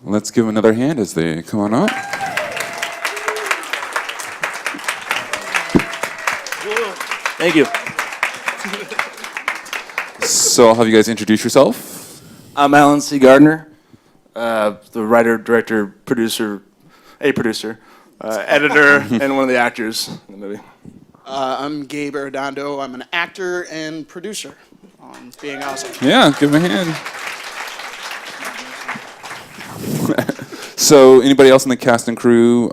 Let's give them another hand as they come on up. Thank you. So I'll have you guys introduce yourself. I'm Alan C. Gardner, the writer, director, producer, editor, and one of the actors in the movie. I'm Gabe Arredondo. I'm an actor and producer on Being Awesome. Yeah, give him a hand. So anybody else in the cast and crew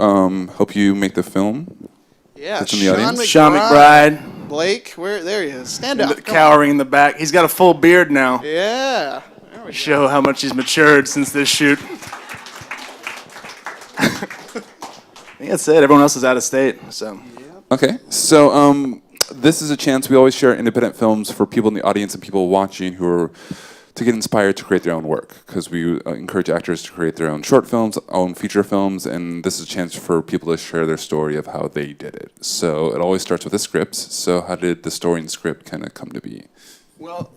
help you make the film? Yeah, That's in the audience? Sean McBride. Blake, there he is. Stand up. Cowering in the back. He's got a full beard now. Yeah. There we go. Show how much he's matured since this shoot. I think that's it. Everyone else is out of state, so. Okay, so this is a chance. We always share independent films for people in the audience and people watching who are to get inspired to create their own work, because we encourage actors to create their own short films, own feature films, and this is a chance for people to share their story of how they did it. So it always starts with a script. So how did the story and script kind of come to be? Well,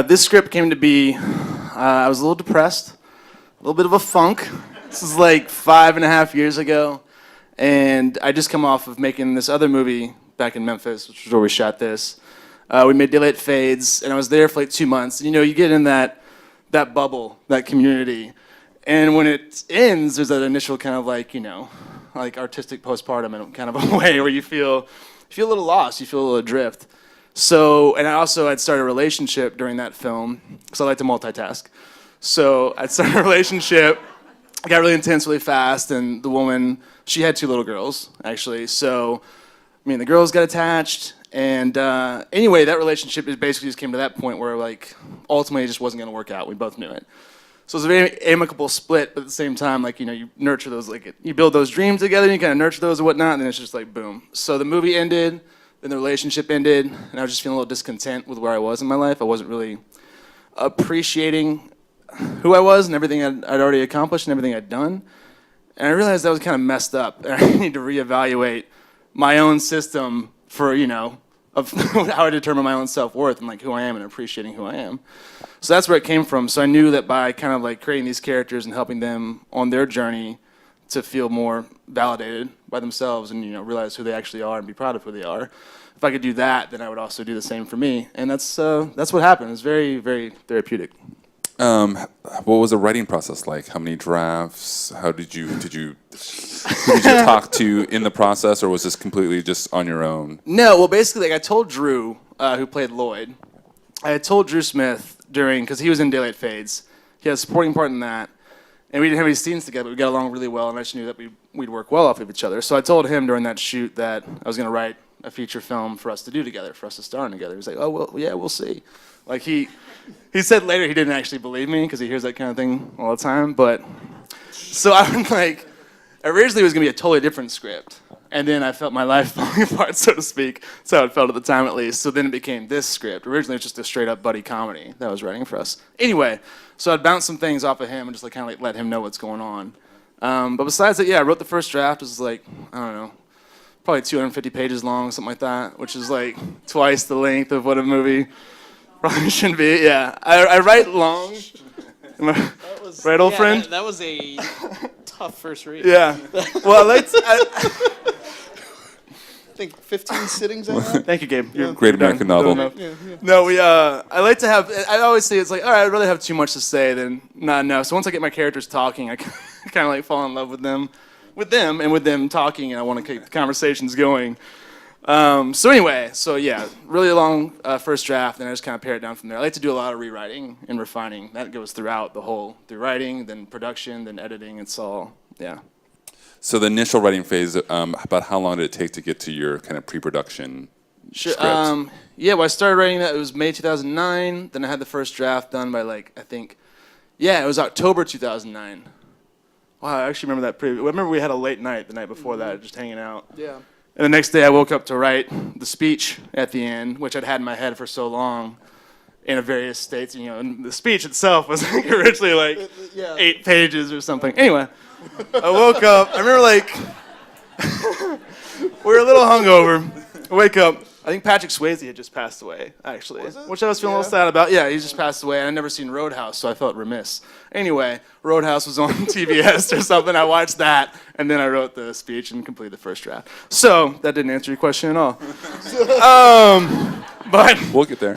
this script came to be, I was a little depressed, a little bit of a funk. This is like 5.5 years ago, and I just come off of making this other movie back in Memphis, which is where we shot this. We made Daylight Fades, and I was there for like 2 months. You know, you get in that bubble, that community, and when it ends, there's that initial kind of like, you know, like artistic postpartum in kind of a way where you feel a little lost, you feel a little adrift. So, and I'd started a relationship during that film, because I like to multitask. So I'd started a relationship, it got really intense really fast, and the woman, she had 2 little girls, actually. So me and the girls got attached. And anyway, that relationship basically just came to that point where, like, ultimately it just wasn't going to work out. We both knew it. So it was a very amicable split, but at the same time, like, you know, you nurture those, like, you build those dreams together, and you kind of nurture those and whatnot, and then it's just like, boom. So the movie ended, then the relationship ended, and I was just feeling a little discontent with where I was in my life. I wasn't really appreciating who I was and everything I'd already accomplished and everything I'd done. And I realized that was kind of messed up, and I need to reevaluate my own system for, you know, of how I determine my own self-worth and like who I am and appreciating who I am. So that's where it came from. So I knew that by kind of like creating these characters and helping them on their journey to feel more validated by themselves and, you know, realize who they actually are and be proud of who they are. If I could do that, then I would also do the same for me. And that's what happened. It's very, very therapeutic. What was the writing process like? How many drafts? How did you who did you talk to in the process, or was this completely just on your own? No, well, basically, like I told Drew, who played Lloyd, I had told Drew Smith because he was in Daylight Fades. He had a supporting part in that, and we didn't have any scenes together, but we got along really well, and I just knew that we'd work well off of each other. So I told him during that shoot that I was going to write a feature film for us to do together, for us to star in together. He was like, oh, well, yeah, we'll see. Like he said later he didn't actually believe me because he hears that kind of thing all the time. But so I was like, originally it was gonna be a totally different script, and then I felt my life falling apart, so to speak. That's how it felt at the time, at least. So then it became this script. Originally it was just a straight up buddy comedy that I was writing for us. Anyway, so I'd bounce some things off of him and just like kind of like let him know what's going on. But besides that, yeah, I wrote the first draft. It was like, I don't know, probably 250 pages long, something like that, which is like twice the length of what a movie probably shouldn't be. Yeah, I write long. Right, old friend? That was a tough first read. Yeah. Well, I think 15 sittings on that. Thank you, Gabe. You're Great American novel. Yeah. No, I like to have, I always say it's like, all right, I'd rather have too much to say than not enough. So once I get my characters talking, I kind of like fall in love with them and with them talking, and I want to keep the conversations going. So anyway, yeah, really long first draft, and I just kind of pare it down from there. I like to do a lot of rewriting and refining. That goes throughout through writing, then production, then editing. It's all, yeah. So the initial writing phase, about how long did it take to get to your kind of pre-production script? Yeah, well, I started writing that, it was May 2009. Then I had the first draft done by it was October 2009. Wow, I actually remember that I remember we had a late night the night before that, just hanging out. Yeah. And the next day I woke up to write the speech at the end, which I'd had in my head for so long in various states. You know, and the speech itself was like originally like 8 pages or something. Anyway, I woke up. I remember we were a little hungover. I wake up. I think Patrick Swayze had just passed away, actually, Was it? which I was feeling a little sad about. Yeah, he just passed away, and I'd never seen Roadhouse, so I felt remiss. Anyway, Roadhouse was on TBS or something. I watched that, and then I wrote the speech and completed the first draft. So that didn't answer your question at all. But We'll get there.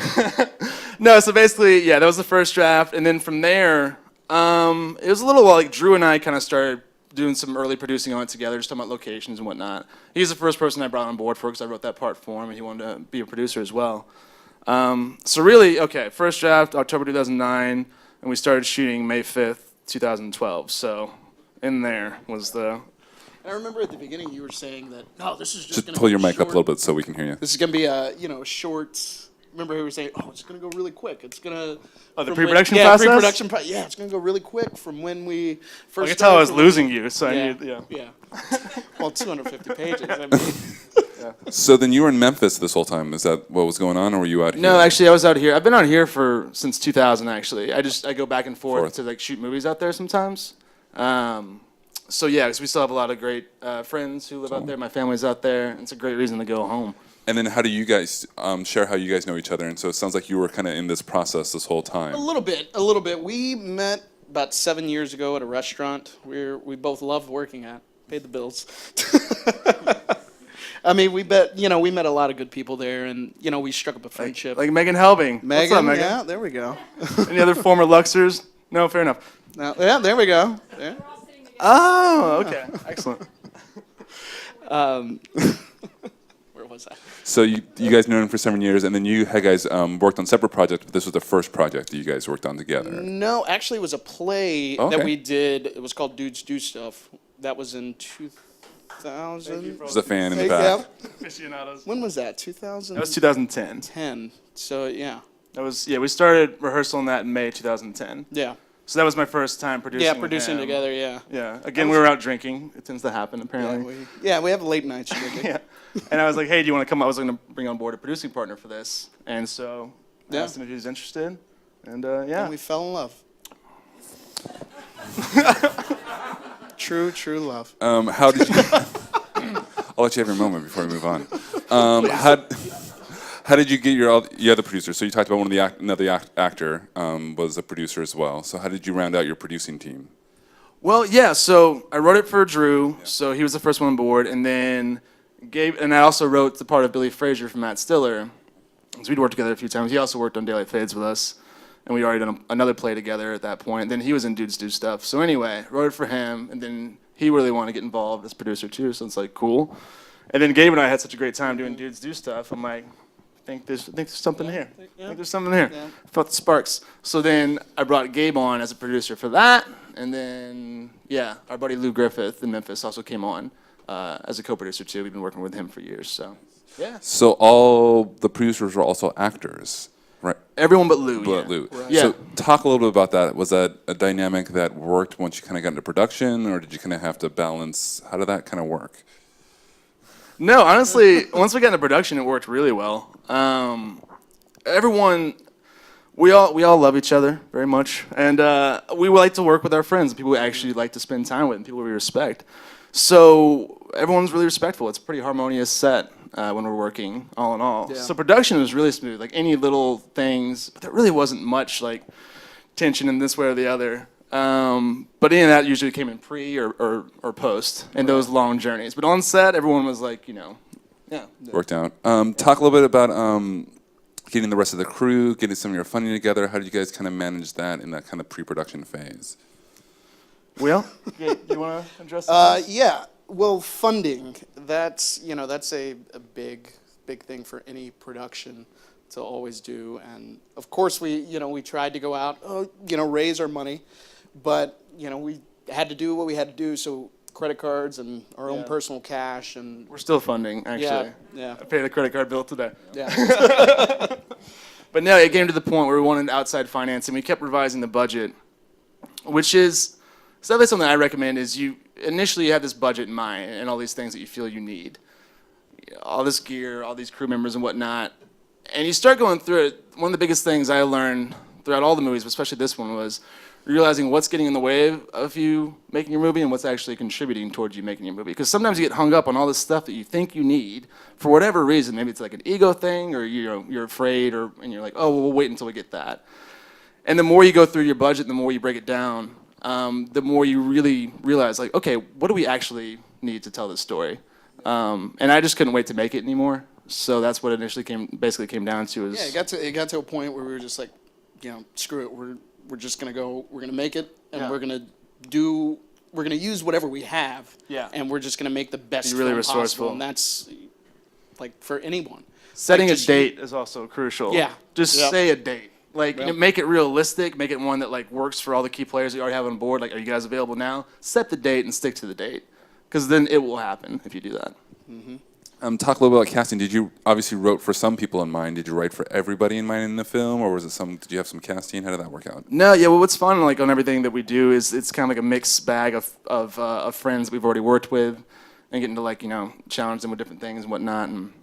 no, so basically, yeah, that was the first draft, and then from there, it was a little while. Like Drew and I kind of started doing some early producing on it together, just talking about locations and whatnot. He's the first person I brought on board for because I wrote that part for him, and he wanted to be a producer as well. So really, okay, first draft, October 2009, and we started shooting May 5th, 2012. So in there was the... I remember at the beginning you were saying that, no, this is just Just going to pull be your a mic up a short- little bit so we can hear you. This is going to be a, short... Remember we were saying, oh, it's going to go really quick. It's going to... Oh, the pre-production process? Yeah, it's going to go really quick from when we first I could tell I was started to- losing you, so I Yeah, needed, yeah. Well, 250 pages. I mean, So then you were in Memphis this whole time. Is that what was going on, or were you out here? No, actually, I was out here. I've been out here since 2000. Actually, I go back and forth to like shoot movies out there sometimes. So yeah, because we still have a lot of great friends who live out there. My family's out there. It's a great reason to go home. And then how do you guys share how you guys know each other? And so it sounds like you were kind of in this process this whole time. a little bit. We met about 7 years ago at a restaurant we both loved working at. Paid the bills. I mean, we met a lot of good people there, and we struck up a friendship. Like Megan Helbing. What's up, Megan? Yeah, there we go. Any other former Luxors? No, fair enough. Yeah, there we go. Yeah. Oh, okay, excellent. Where was I? So you guys known him for 7 years, and then you guys worked on separate projects, but this was the first project that you guys worked on together. No, actually, it was a play Okay. that we did. It was called Dudes Do Stuff. That was in 2000. There's a fan in the Hey, back. yeah. Aficionados. When was that? 2010. That was 2010. So yeah. We started rehearsal on that in May 2010. Yeah. So that was my first time producing. Yeah, with producing him. together. Yeah. Yeah. Again, we were out drinking. It tends to happen apparently. We have late nights drinking. Yeah. And I was like, hey, do you want to come? I was going to bring on board a producing partner for this, and so I asked him if he was interested, and yeah. And we fell in love. True love. How did you? I'll let you have your moment before we move on. How did you get your other producer? So you talked about another actor was a producer as well. So how did you round out your producing team? Well, yeah. So I wrote it for Drew, so he was the first one on board, and then Gabe, and I also wrote the part of Billy Frazier from Matt Stiller. So we'd worked together a few times. He also worked on Daylight Fades with us, and we'd already done another play together at that point. And then he was in Dudes Do Stuff. So anyway, wrote it for him, and then he really wanted to get involved as producer too. So it's like cool. And then Gabe and I had such a great time doing Dudes Do Stuff. I'm like, I think there's something here. I think there's something here. Yeah. Felt the sparks. So then I brought Gabe on as a producer for that, and then our buddy Lou Griffith in Memphis also came on as a co-producer too. We've been working with him for years. So yeah. So all the producers were also actors, right? Everyone but Lou. But yeah. Lou. Yeah. So talk a little bit about that. Was that a dynamic that worked once you kind of got into production, or did you kind of have to balance? How did that kind of work? No, honestly, once we got into production, it worked really well. Everyone, we all love each other very much, and we like to work with our friends, people we actually like to spend time with, and people we respect. So everyone's really respectful. It's a pretty harmonious set when we're working, all in all. Yeah. So production was really smooth, like any little things, but there really wasn't much like tension in this way or the other. But any of that usually came in pre or post in those long journeys. But on set, everyone was like, yeah. Worked out. Talk a little bit about getting the rest of the crew, getting some of your funding together. How did you guys kind of manage that in that kind of pre-production phase? Will, do you want to address that? Yeah. Well, funding. That's a big thing for any production to always do. And of course, we tried to go out, raise our money, but we had to do what we had to do. So credit cards and our own personal cash, and We're still funding, actually. Yeah. I paid a credit card bill today. Yeah. But no, it came to the point where we wanted outside financing. We kept revising the budget, which is something I recommend is you have this budget in mind and all these things that you feel you need. All this gear, all these crew members and whatnot. And you start going through it. One of the biggest things I learned throughout all the movies, but especially this one, was realizing what's getting in the way of you making your movie and what's actually contributing towards you making your movie. Because sometimes you get hung up on all this stuff that you think you need for whatever reason. Maybe it's like an ego thing, or you're afraid, and you're like, oh, well, we'll wait until we get that. And the more you go through your budget, the more you break it down, the more you really realize, like, okay, what do we actually need to tell this story? And I just couldn't wait to make it anymore. So that's what it initially basically came down to. Is it got to a point where we were just like, screw it, we're just gonna go, we're gonna make it, and we're gonna use whatever we have, and we're just gonna make the best Be really film resourceful. possible, and that's like for anyone. Setting a date is also crucial. Yeah. Just say a date. Like, make it realistic, make it one that like works for all the key players that you already have on board. Like, are you guys available now? Set the date and stick to the date, because then it will happen if you do that. Talk a little bit about casting. Did you obviously wrote for some people in mind? Did you write for everybody in mind in the film, or was it did you have some casting? How did that work out? No, yeah. Well, what's fun like on everything that we do is it's kind of like a mixed bag of friends that we've already worked with, and getting to like challenge them with different things and whatnot, and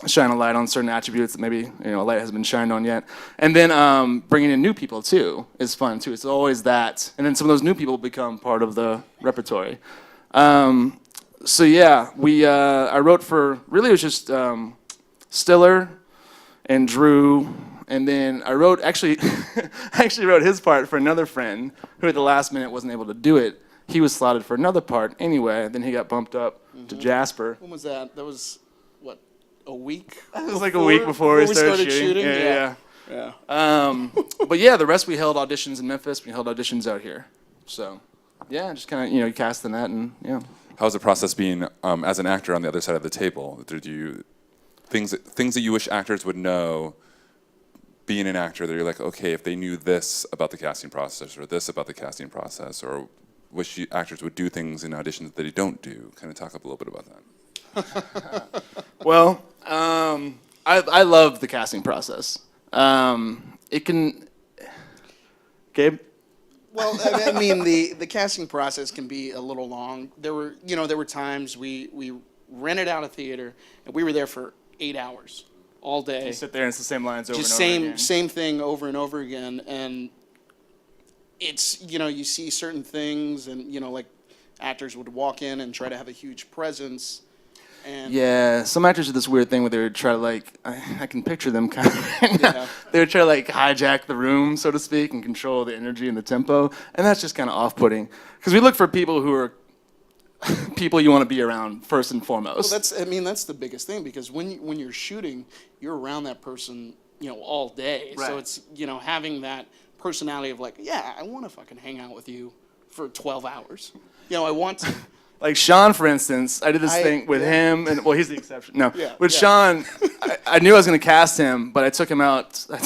shine a light on certain attributes that maybe a light hasn't been shined on yet. And then bringing in new people too is fun too. It's always that, and then some of those new people become part of the repertory. So yeah, I wrote for, really it was just Stiller and Drew, and then I wrote, actually wrote his part for another friend who at the last minute wasn't able to do it. He was slotted for another part anyway, then he got bumped up to Jasper. When was that? That was, what, a week? It was like a week before we started shooting. Yeah. But yeah, the rest we held auditions in Memphis, we held auditions out here. So yeah, just kind of, you cast the net and yeah. How's the process being as an actor on the other side of the table? Did you things that you wish actors would know being an actor that you're like, okay, if they knew this about the casting process or this about the casting process, or wish actors would do things in auditions that they don't do? Kind of talk up a little bit about that. Well, I love the casting process. It can, Gabe? Well, I mean, the casting process can be a little long. There were times we rented out a theater and we were there for 8 hours all day. You sit there and it's the same lines over just and over again. Same thing over and over again, and it's you see certain things, and like actors would walk in and try to have a huge presence. And yeah, some actors do this weird thing where they would try to like, I can picture them kind of, they would try to like hijack the room, so to speak, and control the energy and the tempo, and that's just kind of off-putting. Because we look for people who are people you want to be around first and foremost. Well, that's the biggest thing, because when you're shooting, you're around that person, all day. Right. So it's, having that personality of like, yeah, I want to fucking hang out with you for 12 hours. I want to. Like Sean, for instance, I did this thing with him, and well, he's the exception. No, with Sean, I knew I was going to cast him, but I took him out. I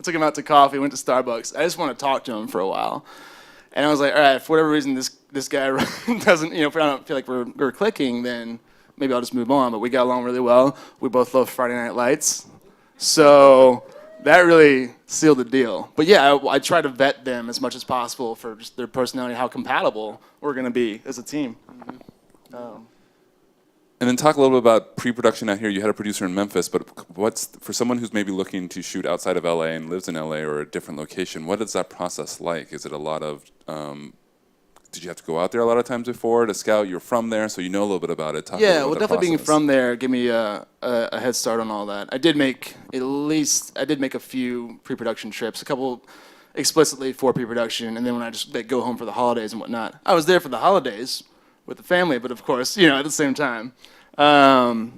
took him out to coffee, went to Starbucks. I just want to talk to him for a while, and I was like, all right, for whatever reason, this guy doesn't, if I don't feel like we're clicking, then maybe I'll just move on. But we got along really well. We both love Friday Night Lights, so that really sealed the deal. But yeah, I try to vet them as much as possible for just their personality, how compatible we're going to be as a team. And then talk a little bit about pre-production out here. You had a producer in Memphis, but for someone who's maybe looking to shoot outside of LA and lives in LA or a different location, what is that process like? Is it a lot of, did you have to go out there a lot of times before to scout? You're from there, so you know a little bit about it. Talk a little well, about definitely being process. from there gave me a head start on all that. I did make a few pre-production trips, a couple explicitly for pre-production, and then when I just go home for the holidays and whatnot. I was there for the holidays with the family, but of course, at the same time. So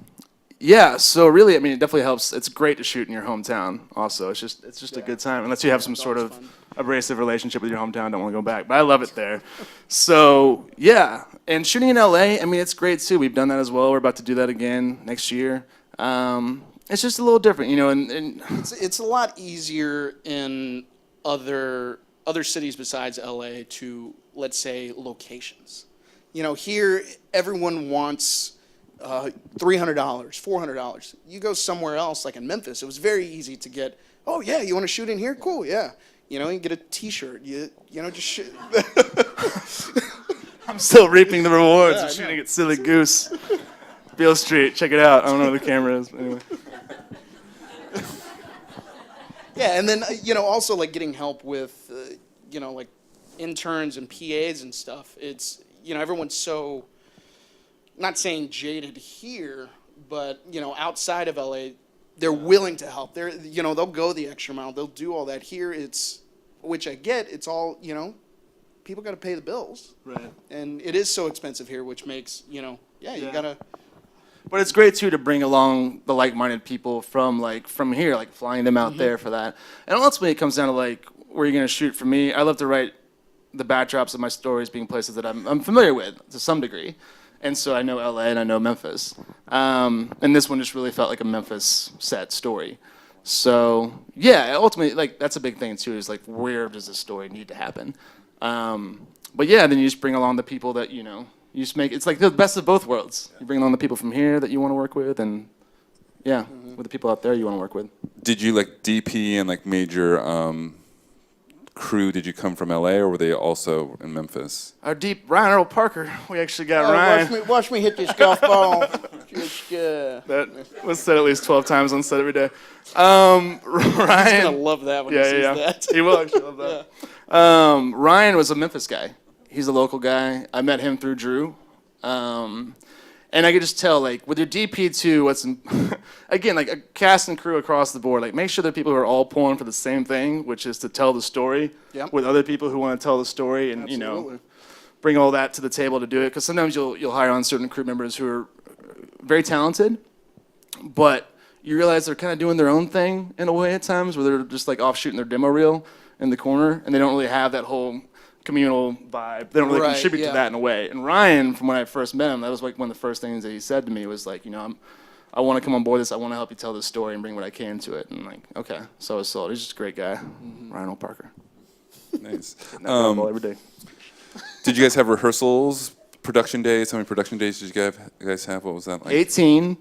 really, it definitely helps. It's great to shoot in your hometown also. It's just a good time, unless you have some sort of abrasive relationship with your hometown, don't want to go back. But I love it there. So, yeah. And shooting in LA, it's great too. We've done that as well. We're about to do that again next year. It's just a little different, and it's a lot easier in other cities besides LA to, let's say, locations. Here everyone wants $300, $400. You go somewhere else, like in Memphis, it was very easy to get, oh yeah, you want to shoot in here? Cool, yeah. You get a t-shirt, just shoot. I'm still reaping the rewards of shooting at Silly Goose. Beale Street, check it out. I don't know where the camera is, but anyway. Yeah, and then, also like getting help with, like interns and PAs and stuff, it's, everyone's so, not saying jaded here, but, outside of LA, they're willing to help. They'll go the extra mile. They'll do all that. Here, which I get, it's all, people got to pay the bills. Right. And it is so expensive here, which makes, you got to. But it's great too to bring along the like-minded people from here, like flying them out there for that. And ultimately, it comes down to like where you're gonna shoot. For me, I love to write the backdrops of my stories being places that I'm familiar with to some degree, and so I know LA and I know Memphis. And this one just really felt like a Memphis set story. So yeah, ultimately, like that's a big thing too. Is like where does this story need to happen? But yeah, then you just bring along the people that you just make it's like the best of both worlds. You bring along the people from here that you want to work with, and with the people out there you want to work with. Did you like DP and like major crew? Did you come from LA or were they also in Memphis? Our deep Ryan Earl Parker. We actually got Ryan. Watch me hit this golf ball. That was said at least 12 times on set every day. Ryan. He's gonna love that when he sees that. He will actually love that. Ryan was a Memphis guy. He's a local guy. I met him through Drew. And I could just tell, like, with your DP too, again, like a cast and crew across the board, like make sure that people who are all pulling for the same thing, which is to tell the story with other people who want to tell the story and, bring all that to the table to do it. Because sometimes you'll hire on certain crew members who are very talented, but you realize they're kind of doing their own thing in a way at times where they're just like off shooting their demo reel in the corner and they don't really have that whole communal vibe. They don't really contribute to that in a way. And Ryan, from when I first met him, that was like one of the first things that he said to me was like, I want to come on board this. I want to help you tell this story and bring what I can to it. And I'm like, okay, so I was sold. He's just a great guy, Ryan Earl Parker. Nice. Every day. Did you guys have rehearsals, production days? How many production days did you guys have? What was that like? 18.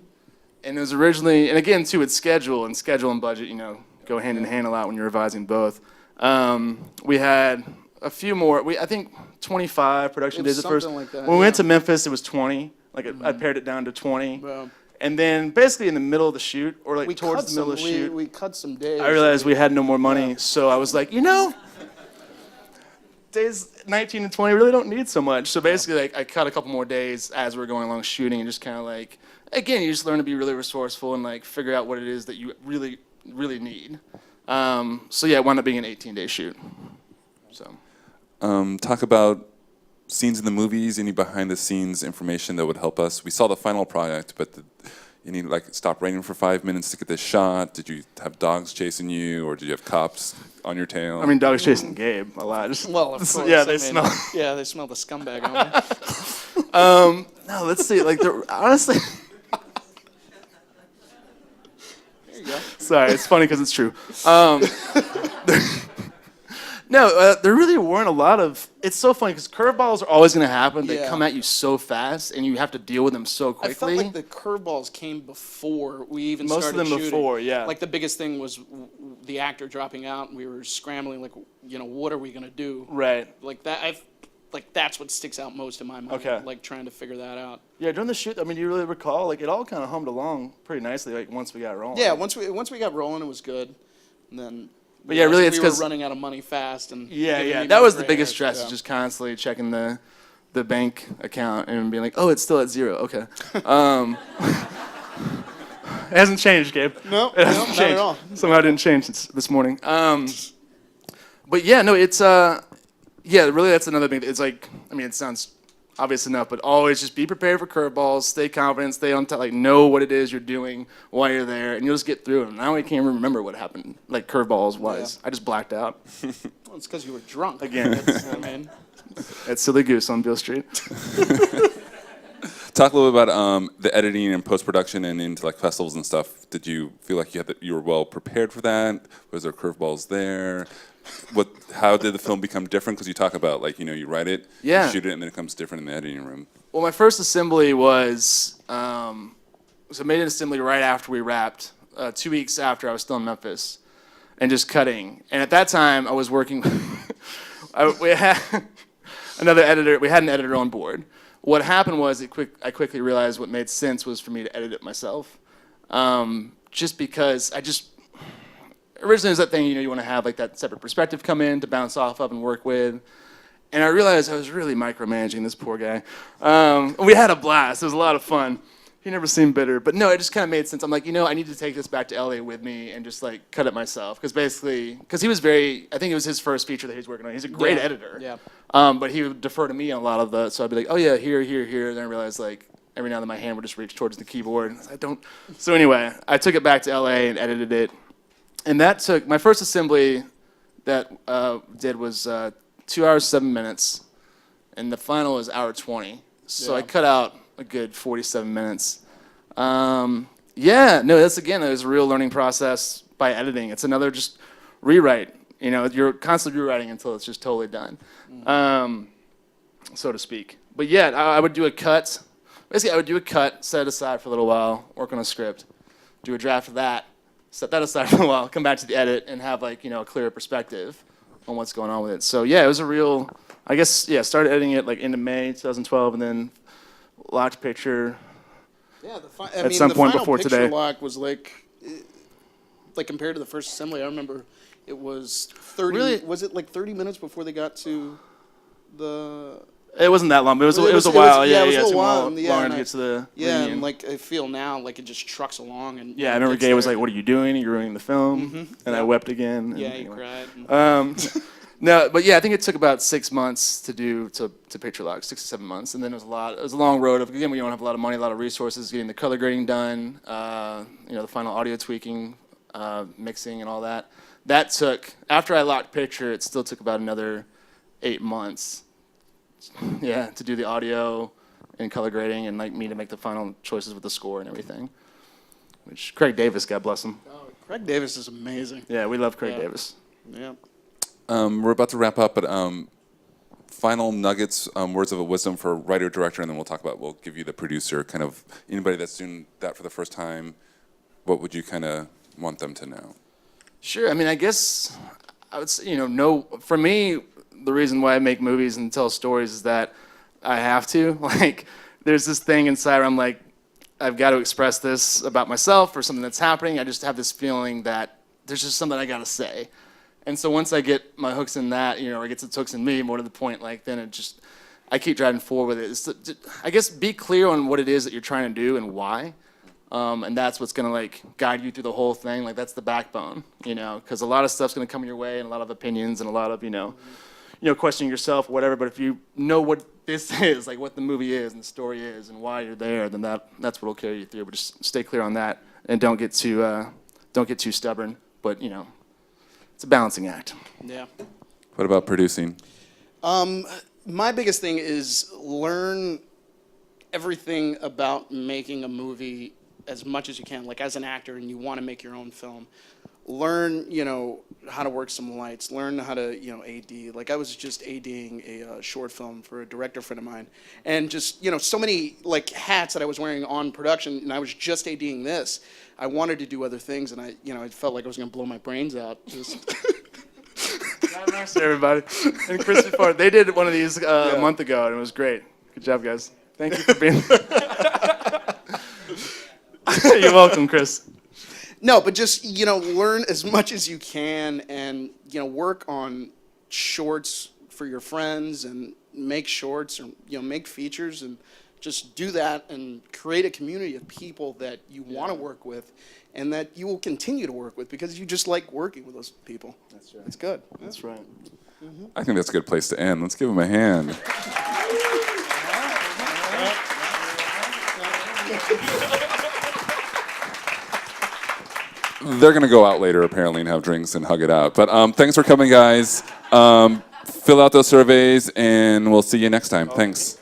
And it was originally, and again too, it's schedule and budget, go hand in hand a lot when you're revising both. We had a few more. I think 25 production days at first. Like that, when we went to Memphis, it was 20. Like I pared it down to 20. Wow. And then basically in the middle of the shoot, or like towards the middle of the shoot, we cut some days. I realized we had no more money, so I was like, days 19 and 20 really don't need so much. So basically, like I cut a couple more days as we were going along shooting, and just kind of like, again, you just learn to be really resourceful and like figure out what it is that you really, really need. So yeah, it wound up being an 18-day shoot. So. Talk about scenes in the movies, any behind-the-scenes information that would help us. We saw the final product, but you need like stop raining for 5 minutes to get this shot. Did you have dogs chasing you, or did you have cops on your tail? I mean, dogs chasing Gabe a lot. Well, of course. Yeah, they smell. Yeah, they smell the scumbag on me. No, let's see. Like, honestly. There you go. Sorry, it's funny because it's true. No, there really weren't a lot of. It's so funny because curveballs are always going to happen. They come at you so fast, and you have to deal with them so quickly. I felt like the curveballs came before we even Most started of them shooting. before, yeah. Like the biggest thing was the actor dropping out, and we were scrambling. Like, what are we going to do? Right. Like that. That's what sticks out most in my mind. Okay. Like trying to figure that out. Yeah, during the shoot, I mean, do you really recall? Like, it all kind of hummed along pretty nicely. Like once we got rolling. Yeah, once we got rolling, it was good, and then. But yeah, really, it's we were because running out of money fast, and that was the biggest stress, is just constantly checking the bank account and being like, oh, it's still at zero. Okay, it hasn't changed, Gabe. No, it hasn't not changed. at all. Somehow it didn't change since this morning. But yeah, no, it's really that's another thing. It's like, I mean, it sounds obvious enough, but always just be prepared for curveballs, stay confident, stay on top, like know what it is you're doing while you're there, and you'll just get through it. And now I can't remember what happened, like curveballs wise. I just blacked out. Well, it's because you were drunk. Again, I mean, at Silly Goose on Beale Street. Talk a little bit about the editing and post-production and into like festivals and stuff. Did you feel like you were well prepared for that? Was there curveballs there? How did the film become different? Because you talk about like, you write it, you shoot it, and then it comes different in the editing room. Well, my first assembly was I made an assembly right after we wrapped, 2 weeks after I was still in Memphis, and just cutting. And at that time, I was working. We had another editor. We had an editor on board. What happened was I quickly realized what made sense was for me to edit it myself, just because originally it was that thing, you want to have like that separate perspective come in to bounce off of and work with. And I realized I was really micromanaging this poor guy. We had a blast. It was a lot of fun. He never seemed bitter. But no, it just kind of made sense. I'm like, I need to take this back to LA with me and just like cut it myself. Because he was I think it was his first feature that he was working on. He's a great editor. Yeah. But he would defer to me on a lot of so I'd be like, oh yeah, here. And then I realized like every now and then my hand would just reach towards the keyboard. So anyway, I took it back to LA and edited it. And that took, my first assembly that did was 2 hours, 7 minutes. And the final was hour 20. So I cut out a good 47 minutes. It was a real learning process by editing. It's another just rewrite. You're constantly rewriting until it's just totally done, so to speak. But yeah, I would do a cut. Basically, I would do a cut, set it aside for a little while, work on a script, do a draft of that, set that aside for a while, come back to the edit, and have a clearer perspective on what's going on with it. So yeah, it was a real, started editing it into May 2012, and then locked picture. Yeah, at some point before picture today. Lock was like compared to the first assembly, I remember it was 30. Really? Was it like 30 minutes before they got to the? It wasn't that long, but it was a while. It was a little while. Longer to get to the reunion. And I feel now it just trucks along and. Yeah, I remember Gabe was like, "What are you doing? You're ruining the film," and I wept again. Yeah, you cried. No, but yeah, I think it took about 6 months to picture lock, 6 to 7 months, and then it was a long road of, again, we don't have a lot of money, a lot of resources, getting the color grading done, the final audio tweaking, mixing and all that. That took, after I locked picture, it still took about another 8 months, to do the audio and color grading and me to make the final choices with the score and everything. Which Craig Davis, God bless him. Oh, Craig Davis is amazing. Yeah, we love Craig Davis. Yeah. We're about to wrap up, but final nuggets, words of wisdom for writer, director, and then we'll give you the producer, kind of anybody that's doing that for the first time. What would you kind of want them to know? Sure. I mean, I guess I would say, for me, the reason why I make movies and tell stories is that I have to. There's this thing inside where I'm like, I've got to express this about myself or something that's happening. I just have this feeling that there's just something I got to say. And so once I get my hooks in that, or it gets its hooks in me, more to the point, then I keep driving forward with it. I guess be clear on what it is that you're trying to do and why. And that's what's going to guide you through the whole thing. That's the backbone, because a lot of stuff's going to come your way and a lot of opinions and a lot of, questioning yourself, whatever. But if you know what this is, what the movie is and the story is and why you're there, then that's what will carry you through. But just stay clear on that and don't get too stubborn. But, it's a balancing act. Yeah. What about producing? My biggest thing is learn everything about making a movie as much as you can. As an actor and you want to make your own film, learn, how to work some lights, learn how to, AD. I was just ADing a short film for a director friend of mine, and just, so many hats that I was wearing on production, and I was just ADing this. I wanted to do other things, and I felt like I was going to blow my brains out. Just God bless everybody. And Chris before, they did one of these a month ago, and it was great. Good job, guys. Thank you for being. You're welcome, Chris. No, but just, learn as much as you can and, work on shorts for your friends and make shorts or, make features and just do that and create a community of people that you want to work with and that you will continue to work with because you just like working with those people. That's right. It's good. That's right. Mm-hmm. I think that's a good place to end. Let's give him a hand. They're going to go out later, apparently, and have drinks and hug it out. But thanks for coming, guys. Fill out those surveys, and we'll see you next time. Thanks.